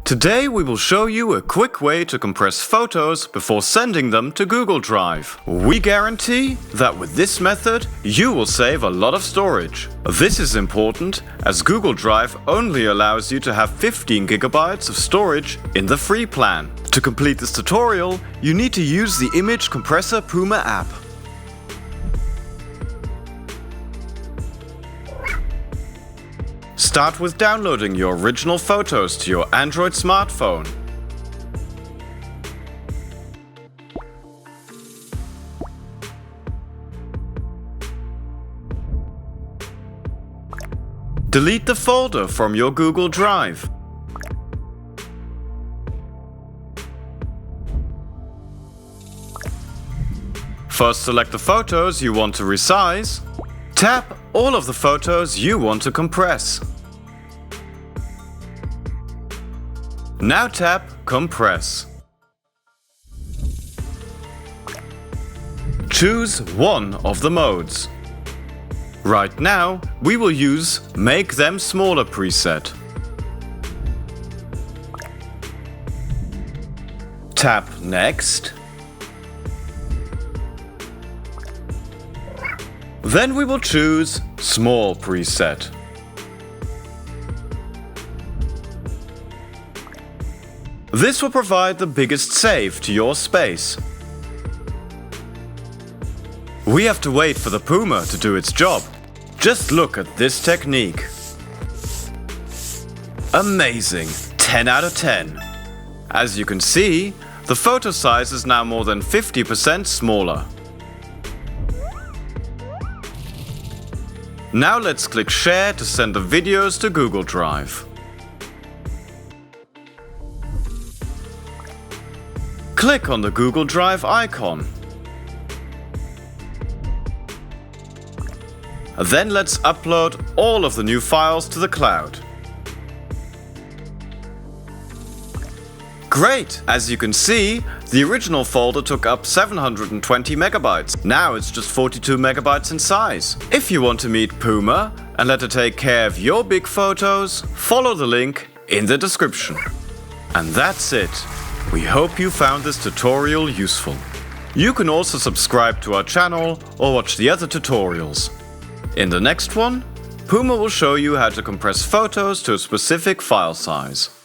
Today we will show you a quick way to compress photos before sending them to Google Drive. We guarantee that with this method you will save a lot of storage. This is important as Google Drive only allows you to have 15 GB of storage in the free plan. To complete this tutorial, you need to use the Image Compressor Puma app. Start with downloading your original photos to your Android smartphone. Delete the folder from your Google Drive. First, select the photos you want to resize. Tap all of the photos you want to compress. Now tap Compress. Choose one of the modes. Right now, we will use Make Them Smaller preset. Tap Next. Then we will choose Small preset. This will provide the biggest save to your space. We have to wait for the Puma to do its job. Just look at this technique. Amazing! 10 out of 10. As you can see, the photo size is now more than 50% smaller. Now let's click Share to send the videos to Google Drive. Click on the Google Drive icon. Then let's upload all of the new files to the cloud. Great! As you can see, the original folder took up 720 megabytes. Now it's just 42 megabytes in size. If you want to meet Puma and let her take care of your big photos, follow the link in the description. And that's it. We hope you found this tutorial useful. You can also subscribe to our channel or watch the other tutorials. In the next one, Puma will show you how to compress photos to a specific file size.